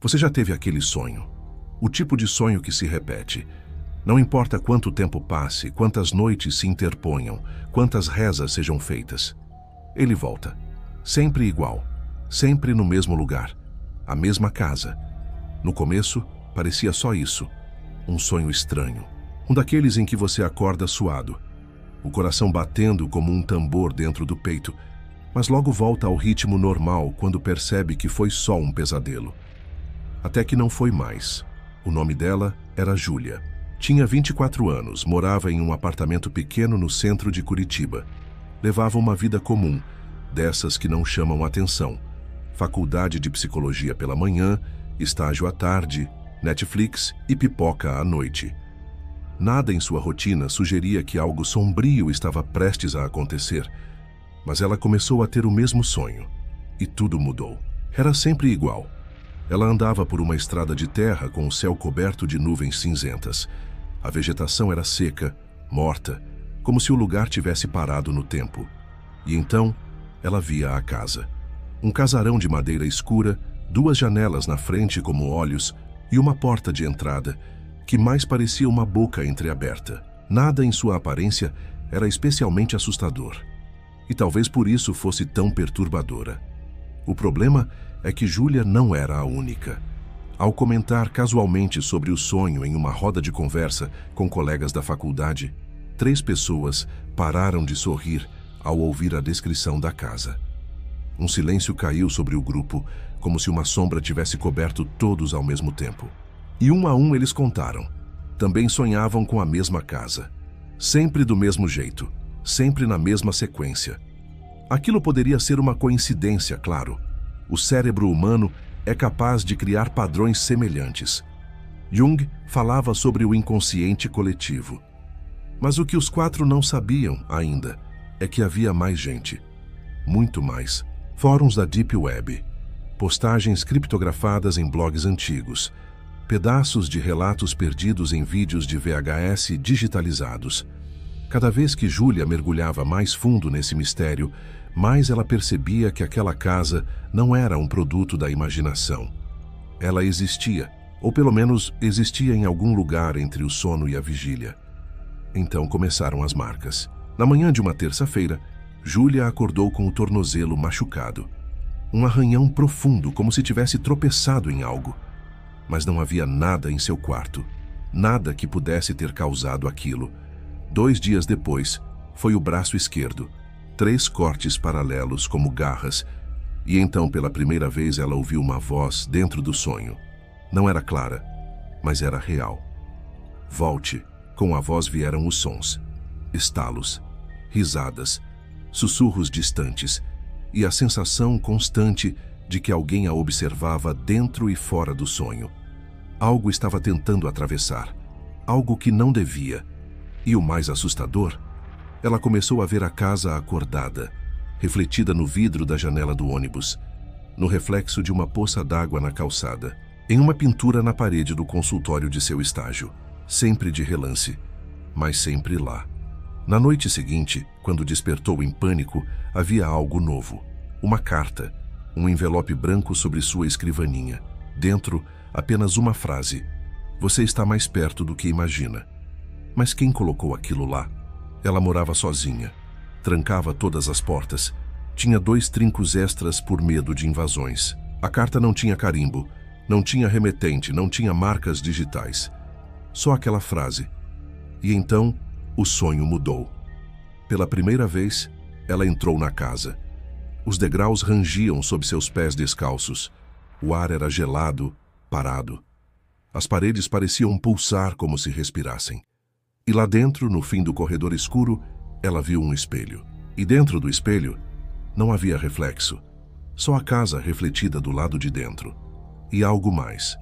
Você já teve aquele sonho? O tipo de sonho que se repete. Não importa quanto tempo passe, quantas noites se interponham, quantas rezas sejam feitas. Ele volta. Sempre igual. Sempre no mesmo lugar. A mesma casa. No começo, parecia só isso. Um sonho estranho. Um daqueles em que você acorda suado. O coração batendo como um tambor dentro do peito. Mas logo volta ao ritmo normal quando percebe que foi só um pesadelo. Até que não foi mais. O nome dela era Júlia. Tinha 24 anos, morava em um apartamento pequeno no centro de Curitiba. Levava uma vida comum, dessas que não chamam atenção. Faculdade de psicologia pela manhã, estágio à tarde, Netflix e pipoca à noite. Nada em sua rotina sugeria que algo sombrio estava prestes a acontecer. Mas ela começou a ter o mesmo sonho. E tudo mudou. Era sempre igual. Ela andava por uma estrada de terra com o céu coberto de nuvens cinzentas. A vegetação era seca, morta, como se o lugar tivesse parado no tempo. E então, ela via a casa. Um casarão de madeira escura, 2 janelas na frente como olhos e uma porta de entrada, que mais parecia uma boca entreaberta. Nada em sua aparência era especialmente assustador. E talvez por isso fosse tão perturbadora. O problema é que Júlia não era a única. Ao comentar casualmente sobre o sonho em uma roda de conversa com colegas da faculdade, 3 pessoas pararam de sorrir ao ouvir a descrição da casa. Um silêncio caiu sobre o grupo, como se uma sombra tivesse coberto todos ao mesmo tempo. E um a um eles contaram. Também sonhavam com a mesma casa. Sempre do mesmo jeito. Sempre na mesma sequência. Aquilo poderia ser uma coincidência, claro. O cérebro humano é capaz de criar padrões semelhantes. Jung falava sobre o inconsciente coletivo. Mas o que os 4 não sabiam ainda é que havia mais gente. Muito mais. Fóruns da Deep Web. Postagens criptografadas em blogs antigos. Pedaços de relatos perdidos em vídeos de VHS digitalizados. Cada vez que Júlia mergulhava mais fundo nesse mistério, mais ela percebia que aquela casa não era um produto da imaginação. Ela existia, ou pelo menos existia em algum lugar entre o sono e a vigília. Então começaram as marcas. Na manhã de uma terça-feira, Júlia acordou com o tornozelo machucado. Um arranhão profundo, como se tivesse tropeçado em algo. Mas não havia nada em seu quarto. Nada que pudesse ter causado aquilo. 2 dias depois, foi o braço esquerdo. 3 cortes paralelos como garras. E então, pela primeira vez, ela ouviu uma voz dentro do sonho. Não era clara, mas era real. Volte. Com a voz vieram os sons. Estalos, risadas, sussurros distantes e a sensação constante de que alguém a observava dentro e fora do sonho. Algo estava tentando atravessar. Algo que não devia. E o mais assustador, ela começou a ver a casa acordada, refletida no vidro da janela do ônibus, no reflexo de uma poça d'água na calçada, em uma pintura na parede do consultório de seu estágio, sempre de relance, mas sempre lá. Na noite seguinte, quando despertou em pânico, havia algo novo. Uma carta, um envelope branco sobre sua escrivaninha. Dentro, apenas uma frase. Você está mais perto do que imagina. Mas quem colocou aquilo lá? Ela morava sozinha. Trancava todas as portas. Tinha 2 trincos extras por medo de invasões. A carta não tinha carimbo, não tinha remetente, não tinha marcas digitais. Só aquela frase. E então, o sonho mudou. Pela primeira vez, ela entrou na casa. Os degraus rangiam sob seus pés descalços. O ar era gelado, parado. As paredes pareciam pulsar como se respirassem. E lá dentro, no fim do corredor escuro, ela viu um espelho. E dentro do espelho, não havia reflexo. Só a casa refletida do lado de dentro. E algo mais.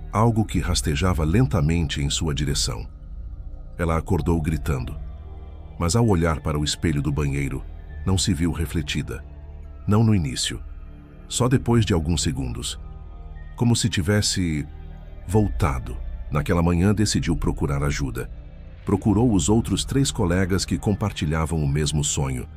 Algo que rastejava lentamente em sua direção. Ela acordou gritando. Mas ao olhar para o espelho do banheiro, não se viu refletida. Não no início. Só depois de alguns segundos. Como se tivesse voltado. Naquela manhã decidiu procurar ajuda. Procurou os outros 3 colegas que compartilhavam o mesmo sonho.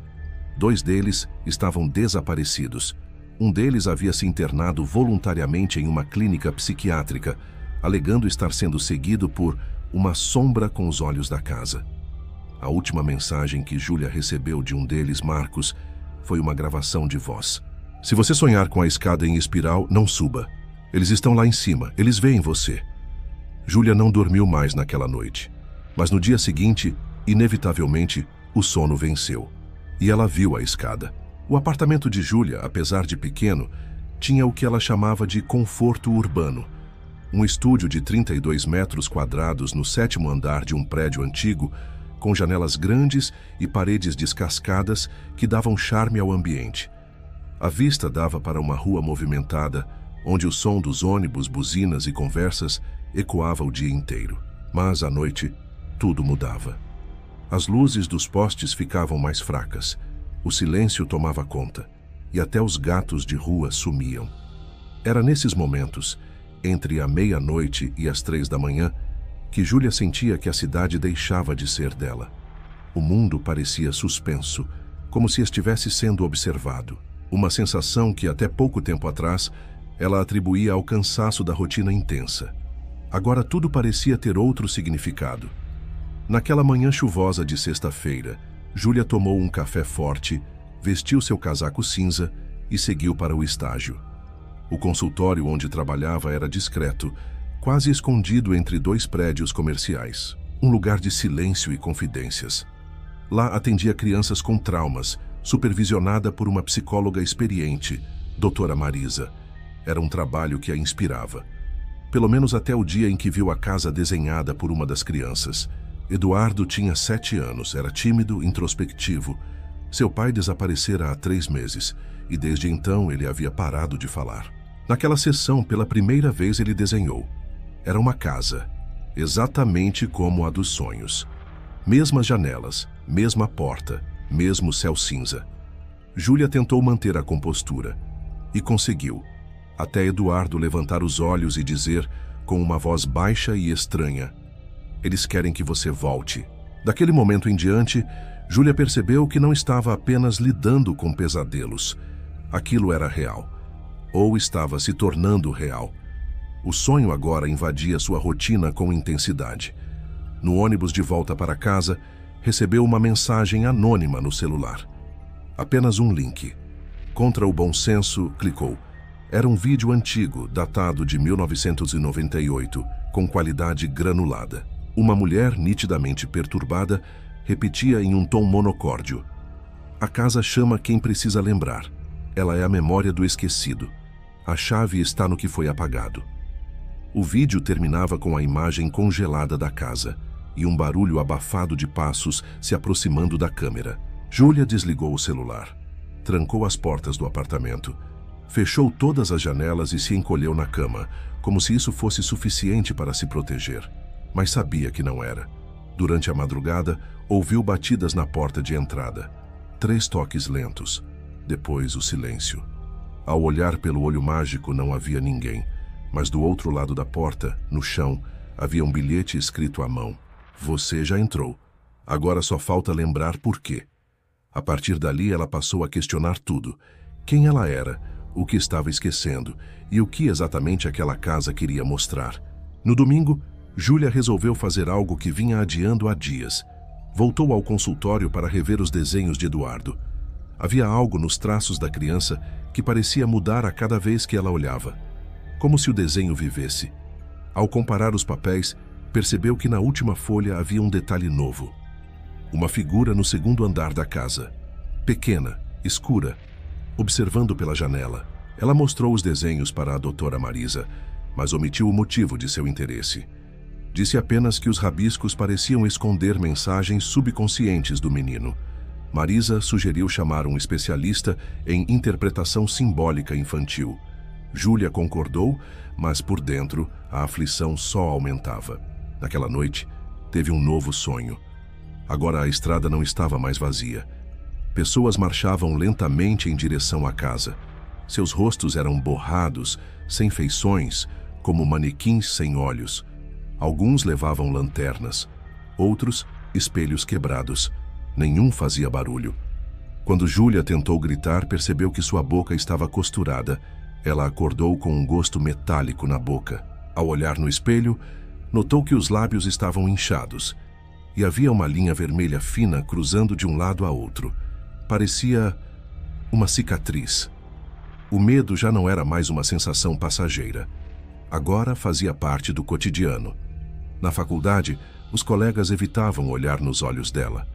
2 deles estavam desaparecidos. Um deles havia se internado voluntariamente em uma clínica psiquiátrica, alegando estar sendo seguido por uma sombra com os olhos da casa. A última mensagem que Júlia recebeu de um deles, Marcos, foi uma gravação de voz. Se você sonhar com a escada em espiral, não suba. Eles estão lá em cima, eles veem você. Júlia não dormiu mais naquela noite. Mas no dia seguinte, inevitavelmente, o sono venceu. E ela viu a escada. O apartamento de Júlia, apesar de pequeno, tinha o que ela chamava de conforto urbano. Um estúdio de 32 metros quadrados no 7º andar de um prédio antigo, com janelas grandes e paredes descascadas que davam charme ao ambiente. A vista dava para uma rua movimentada, onde o som dos ônibus, buzinas e conversas ecoava o dia inteiro. Mas, à noite, tudo mudava. As luzes dos postes ficavam mais fracas, o silêncio tomava conta, e até os gatos de rua sumiam. Era nesses momentos, entre a meia-noite e as 3 da manhã, que Júlia sentia que a cidade deixava de ser dela. O mundo parecia suspenso, como se estivesse sendo observado. Uma sensação que até pouco tempo atrás ela atribuía ao cansaço da rotina intensa. Agora tudo parecia ter outro significado. Naquela manhã chuvosa de sexta-feira, Júlia tomou um café forte, vestiu seu casaco cinza e seguiu para o estágio. O consultório onde trabalhava era discreto, quase escondido entre 2 prédios comerciais. Um lugar de silêncio e confidências. Lá atendia crianças com traumas, supervisionada por uma psicóloga experiente, doutora Marisa. Era um trabalho que a inspirava. Pelo menos até o dia em que viu a casa desenhada por uma das crianças. Eduardo tinha 7 anos, era tímido, introspectivo. Seu pai desaparecera há 3 meses, e desde então ele havia parado de falar. Naquela sessão, pela primeira vez, ele desenhou. Era uma casa, exatamente como a dos sonhos. Mesmas janelas, mesma porta, mesmo céu cinza. Júlia tentou manter a compostura. E conseguiu. Até Eduardo levantar os olhos e dizer, com uma voz baixa e estranha, "Eles querem que você volte." Daquele momento em diante, Júlia percebeu que não estava apenas lidando com pesadelos. Aquilo era real. Ou estava se tornando real. O sonho agora invadia sua rotina com intensidade. No ônibus de volta para casa, recebeu uma mensagem anônima no celular. Apenas um link. Contra o bom senso, clicou. Era um vídeo antigo, datado de 1998, com qualidade granulada. Uma mulher nitidamente perturbada repetia em um tom monocórdio: "A casa chama quem precisa lembrar. Ela é a memória do esquecido. A chave está no que foi apagado." O vídeo terminava com a imagem congelada da casa e um barulho abafado de passos se aproximando da câmera. Júlia desligou o celular, trancou as portas do apartamento, fechou todas as janelas e se encolheu na cama, como se isso fosse suficiente para se proteger. Mas sabia que não era. Durante a madrugada, ouviu batidas na porta de entrada. 3 toques lentos. Depois o silêncio. Ao olhar pelo olho mágico não havia ninguém, mas do outro lado da porta, no chão, havia um bilhete escrito à mão. "Você já entrou. Agora só falta lembrar por quê." A partir dali ela passou a questionar tudo. Quem ela era, o que estava esquecendo e o que exatamente aquela casa queria mostrar. No domingo, Júlia resolveu fazer algo que vinha adiando há dias. Voltou ao consultório para rever os desenhos de Eduardo. Havia algo nos traços da criança que parecia mudar a cada vez que ela olhava. Como se o desenho vivesse. Ao comparar os papéis, percebeu que na última folha havia um detalhe novo. Uma figura no 2º andar da casa. Pequena, escura, observando pela janela. Ela mostrou os desenhos para a doutora Marisa, mas omitiu o motivo de seu interesse. Disse apenas que os rabiscos pareciam esconder mensagens subconscientes do menino. Marisa sugeriu chamar um especialista em interpretação simbólica infantil. Júlia concordou, mas por dentro a aflição só aumentava. Naquela noite, teve um novo sonho. Agora a estrada não estava mais vazia. Pessoas marchavam lentamente em direção à casa. Seus rostos eram borrados, sem feições, como manequins sem olhos. Alguns levavam lanternas, outros espelhos quebrados. Nenhum fazia barulho. Quando Júlia tentou gritar, percebeu que sua boca estava costurada. Ela acordou com um gosto metálico na boca. Ao olhar no espelho, notou que os lábios estavam inchados e havia uma linha vermelha fina cruzando de um lado a outro. Parecia uma cicatriz. O medo já não era mais uma sensação passageira. Agora fazia parte do cotidiano. Na faculdade, os colegas evitavam olhar nos olhos dela.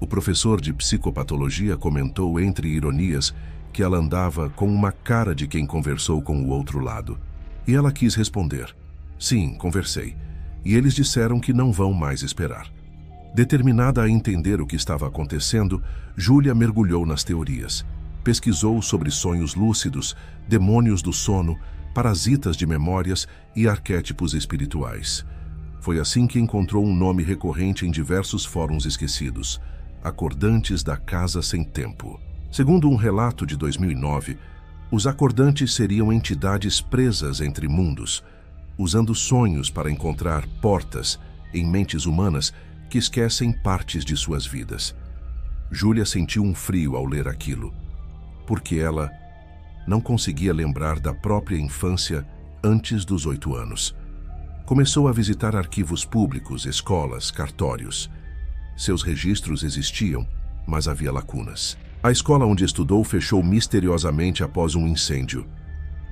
O professor de psicopatologia comentou entre ironias que ela andava com uma cara de quem conversou com o outro lado. E ela quis responder: sim, conversei. E eles disseram que não vão mais esperar. Determinada a entender o que estava acontecendo, Júlia mergulhou nas teorias. Pesquisou sobre sonhos lúcidos, demônios do sono, parasitas de memórias e arquétipos espirituais. Foi assim que encontrou um nome recorrente em diversos fóruns esquecidos: Acordantes da Casa Sem Tempo. Segundo um relato de 2009, os acordantes seriam entidades presas entre mundos, usando sonhos para encontrar portas em mentes humanas que esquecem partes de suas vidas. Júlia sentiu um frio ao ler aquilo, porque ela não conseguia lembrar da própria infância antes dos 8 anos. Começou a visitar arquivos públicos, escolas, cartórios. Seus registros existiam, mas havia lacunas. A escola onde estudou fechou misteriosamente após um incêndio.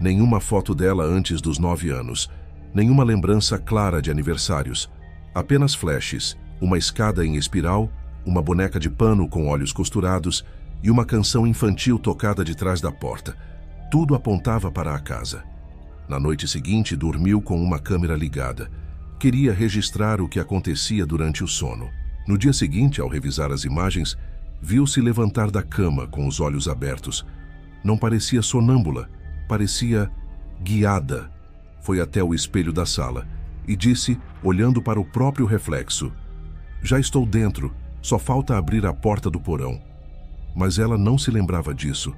Nenhuma foto dela antes dos 9 anos, nenhuma lembrança clara de aniversários, apenas flashes, uma escada em espiral, uma boneca de pano com olhos costurados e uma canção infantil tocada de trás da porta. Tudo apontava para a casa. Na noite seguinte, dormiu com uma câmera ligada. Queria registrar o que acontecia durante o sono. No dia seguinte, ao revisar as imagens, viu-se levantar da cama com os olhos abertos. Não parecia sonâmbula, parecia guiada. Foi até o espelho da sala e disse, olhando para o próprio reflexo: já estou dentro, só falta abrir a porta do porão. Mas ela não se lembrava disso.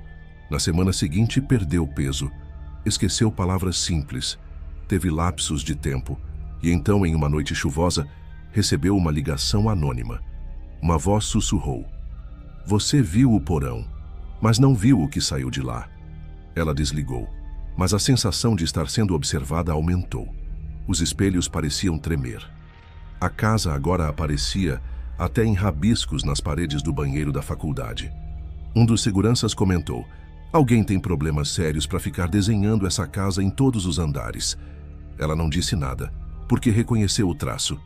Na semana seguinte, perdeu peso. Esqueceu palavras simples. Teve lapsos de tempo. E então, em uma noite chuvosa, recebeu uma ligação anônima. Uma voz sussurrou: você viu o porão, mas não viu o que saiu de lá. Ela desligou, mas a sensação de estar sendo observada aumentou. Os espelhos pareciam tremer. A casa agora aparecia até em rabiscos nas paredes do banheiro da faculdade. Um dos seguranças comentou: alguém tem problemas sérios para ficar desenhando essa casa em todos os andares. Ela não disse nada, porque reconheceu o traço.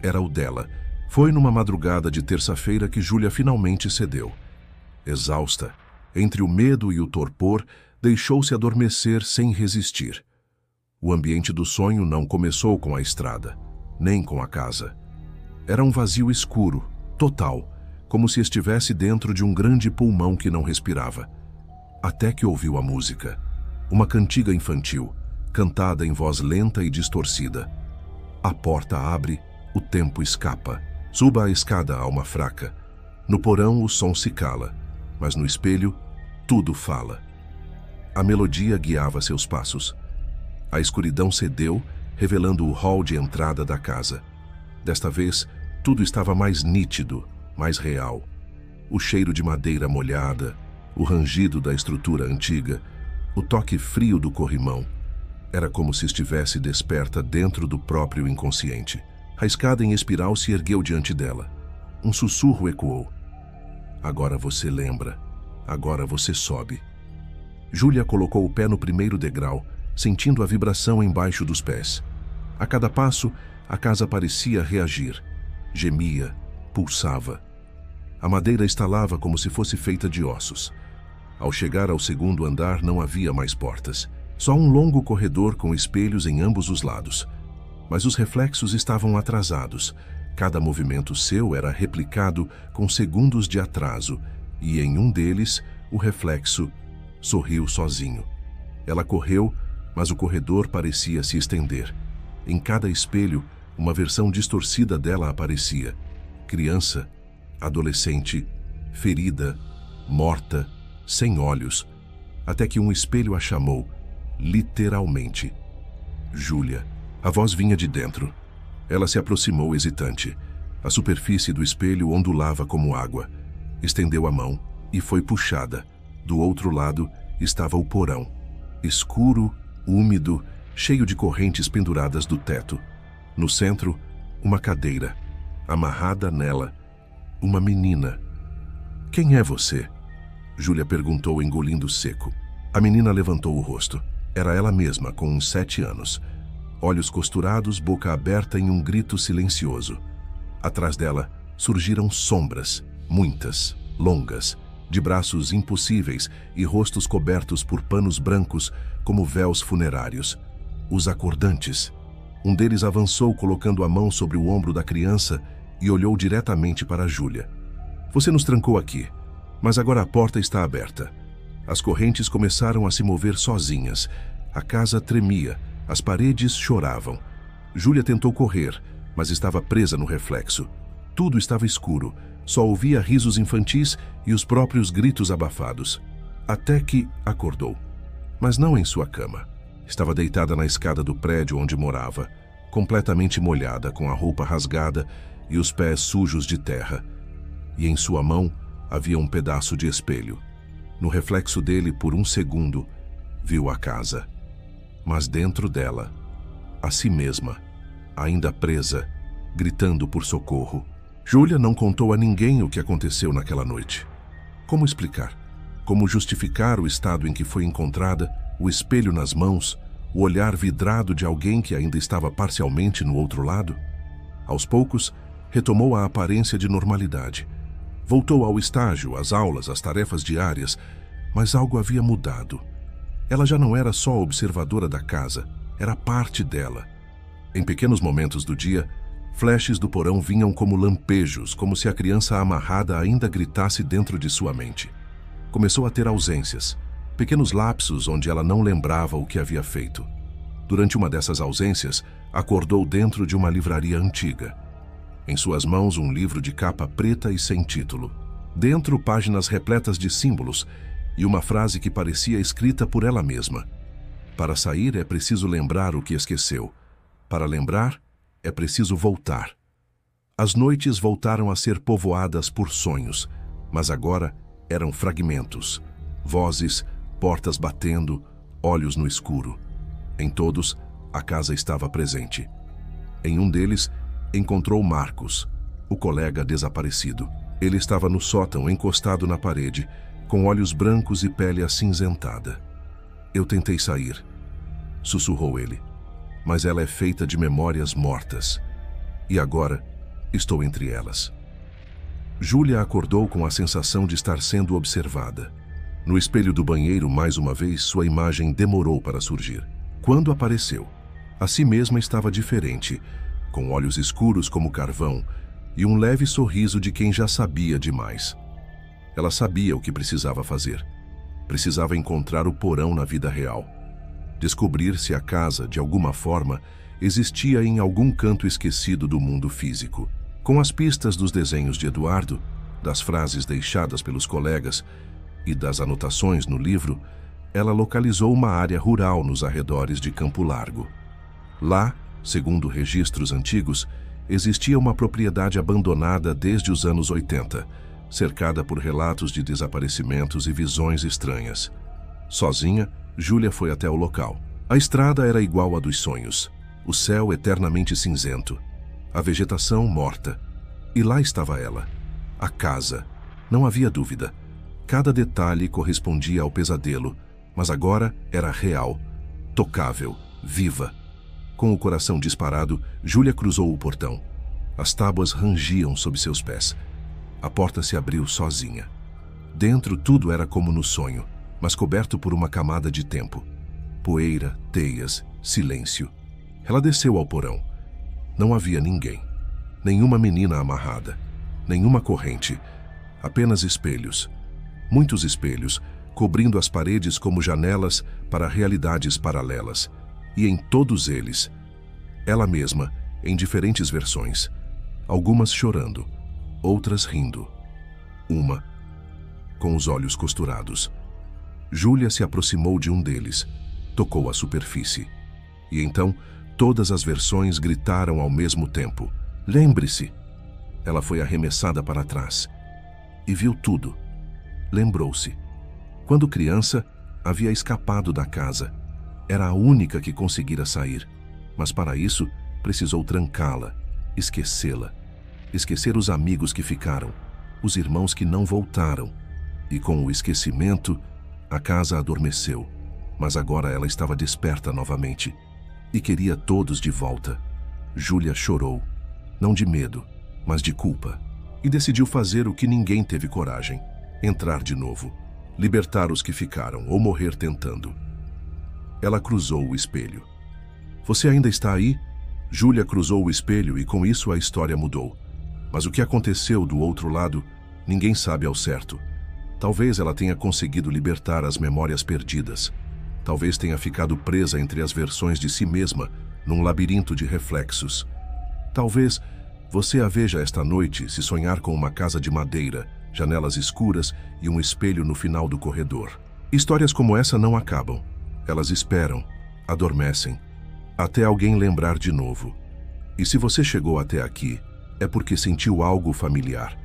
Era o dela. Foi numa madrugada de terça-feira que Júlia finalmente cedeu. Exausta, entre o medo e o torpor, deixou-se adormecer sem resistir. O ambiente do sonho não começou com a estrada, nem com a casa. Era um vazio escuro, total, como se estivesse dentro de um grande pulmão que não respirava. Até que ouviu a música, uma cantiga infantil, cantada em voz lenta e distorcida. A porta abre, o tempo escapa. Suba a escada a alma fraca. No porão o som se cala, mas no espelho tudo fala. A melodia guiava seus passos. A escuridão cedeu, revelando o hall de entrada da casa. Desta vez, tudo estava mais nítido, mais real. O cheiro de madeira molhada, o rangido da estrutura antiga, o toque frio do corrimão. Era como se estivesse desperta dentro do próprio inconsciente. A escada em espiral se ergueu diante dela. Um sussurro ecoou: agora você lembra, agora você sobe. Júlia colocou o pé no primeiro degrau, sentindo a vibração embaixo dos pés. A cada passo, a casa parecia reagir. Gemia, pulsava. A madeira estalava como se fosse feita de ossos. Ao chegar ao segundo andar, não havia mais portas. Só um longo corredor com espelhos em ambos os lados. Mas os reflexos estavam atrasados. Cada movimento seu era replicado com segundos de atraso, e em um deles, o reflexo sorriu sozinho. Ela correu, mas o corredor parecia se estender. Em cada espelho, uma versão distorcida dela aparecia. Criança, adolescente, ferida, morta, sem olhos, até que um espelho a chamou, literalmente. Júlia. A voz vinha de dentro. Ela se aproximou hesitante. A superfície do espelho ondulava como água. Estendeu a mão, e foi puxada. Do outro lado estava o porão, escuro, úmido, cheio de correntes penduradas do teto. No centro, uma cadeira. Amarrada nela, uma menina. "Quem é você?" Júlia perguntou, engolindo seco. A menina levantou o rosto. Era ela mesma, com uns 7 anos. Olhos costurados, boca aberta em um grito silencioso. Atrás dela surgiram sombras, muitas, longas, de braços impossíveis e rostos cobertos por panos brancos como véus funerários. Os acordantes. Um deles avançou colocando a mão sobre o ombro da criança e olhou diretamente para Júlia. "Você nos trancou aqui, mas agora a porta está aberta." As correntes começaram a se mover sozinhas. A casa tremia, as paredes choravam. Júlia tentou correr, mas estava presa no reflexo. Tudo estava escuro, só ouvia risos infantis e os próprios gritos abafados. Até que acordou. Mas não em sua cama. Estava deitada na escada do prédio onde morava, completamente molhada, com a roupa rasgada e os pés sujos de terra. E em sua mão havia um pedaço de espelho. No reflexo dele, por um segundo, viu a casa. Mas dentro dela, a si mesma, ainda presa, gritando por socorro. Júlia não contou a ninguém o que aconteceu naquela noite. Como explicar? Como justificar o estado em que foi encontrada, o espelho nas mãos, o olhar vidrado de alguém que ainda estava parcialmente no outro lado? Aos poucos, retomou a aparência de normalidade. Voltou ao estágio, às aulas, às tarefas diárias, mas algo havia mudado. Ela já não era só observadora da casa, era parte dela. Em pequenos momentos do dia, flashes do porão vinham como lampejos, como se a criança amarrada ainda gritasse dentro de sua mente. Começou a ter ausências, pequenos lapsos onde ela não lembrava o que havia feito. Durante uma dessas ausências, acordou dentro de uma livraria antiga. Em suas mãos, um livro de capa preta e sem título. Dentro, páginas repletas de símbolos e uma frase que parecia escrita por ela mesma. Para sair é preciso lembrar o que esqueceu. Para lembrar, é preciso voltar. As noites voltaram a ser povoadas por sonhos, mas agora eram fragmentos. Vozes, portas batendo, olhos no escuro. Em todos, a casa estava presente. Em um deles, encontrou Marcos, o colega desaparecido. Ele estava no sótão, encostado na parede, com olhos brancos e pele acinzentada. "Eu tentei sair", sussurrou ele, "mas ela é feita de memórias mortas. E agora, estou entre elas." Júlia acordou com a sensação de estar sendo observada. No espelho do banheiro, mais uma vez, sua imagem demorou para surgir. Quando apareceu, a si mesma estava diferente, com olhos escuros como carvão e um leve sorriso de quem já sabia demais. Ela sabia o que precisava fazer. Precisava encontrar o porão na vida real. Descobrir se a casa, de alguma forma, existia em algum canto esquecido do mundo físico. Com as pistas dos desenhos de Eduardo, das frases deixadas pelos colegas e das anotações no livro, ela localizou uma área rural nos arredores de Campo Largo. Lá, segundo registros antigos, existia uma propriedade abandonada desde os anos 80, cercada por relatos de desaparecimentos e visões estranhas. Sozinha, Júlia foi até o local. A estrada era igual à dos sonhos, o céu eternamente cinzento, a vegetação morta. E lá estava ela, a casa. Não havia dúvida. Cada detalhe correspondia ao pesadelo, mas agora era real, tocável, viva. Com o coração disparado, Júlia cruzou o portão. As tábuas rangiam sob seus pés. A porta se abriu sozinha. Dentro tudo era como no sonho, mas coberto por uma camada de tempo. Poeira, teias, silêncio. Ela desceu ao porão. Não havia ninguém. Nenhuma menina amarrada. Nenhuma corrente. Apenas espelhos. Muitos espelhos, cobrindo as paredes como janelas para realidades paralelas. E em todos eles, ela mesma, em diferentes versões. Algumas chorando, outras rindo. Uma, com os olhos costurados. Júlia se aproximou de um deles, tocou a superfície. E então, todas as versões gritaram ao mesmo tempo. "Lembre-se!" Ela foi arremessada para trás. E viu tudo. Lembrou-se. Quando criança, havia escapado da casa. Era a única que conseguira sair, mas para isso precisou trancá-la, esquecê-la. Esquecer os amigos que ficaram, os irmãos que não voltaram. E com o esquecimento, a casa adormeceu. Mas agora ela estava desperta novamente e queria todos de volta. Júlia chorou, não de medo, mas de culpa, e decidiu fazer o que ninguém teve coragem: entrar de novo, libertar os que ficaram ou morrer tentando. Ela cruzou o espelho. Você ainda está aí? Júlia cruzou o espelho e com isso a história mudou. Mas o que aconteceu do outro lado, ninguém sabe ao certo. Talvez ela tenha conseguido libertar as memórias perdidas. Talvez tenha ficado presa entre as versões de si mesma, num labirinto de reflexos. Talvez você a veja esta noite se sonhar com uma casa de madeira, janelas escuras e um espelho no final do corredor. Histórias como essa não acabam. Elas esperam, adormecem, até alguém lembrar de novo. E se você chegou até aqui, é porque sentiu algo familiar.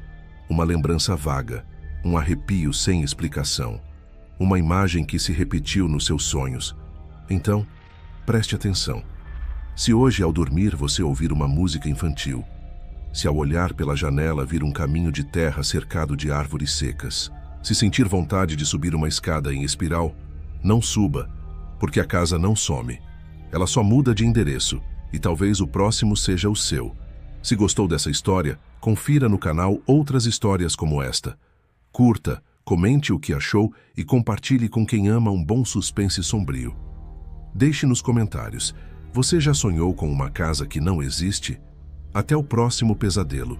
Uma lembrança vaga, um arrepio sem explicação, uma imagem que se repetiu nos seus sonhos. Então, preste atenção. Se hoje ao dormir você ouvir uma música infantil, se ao olhar pela janela vir um caminho de terra cercado de árvores secas, se sentir vontade de subir uma escada em espiral, não suba, porque a casa não some. Ela só muda de endereço e talvez o próximo seja o seu. Se gostou dessa história, confira no canal outras histórias como esta. Curta, comente o que achou e compartilhe com quem ama um bom suspense sombrio. Deixe nos comentários: você já sonhou com uma casa que não existe? Até o próximo pesadelo.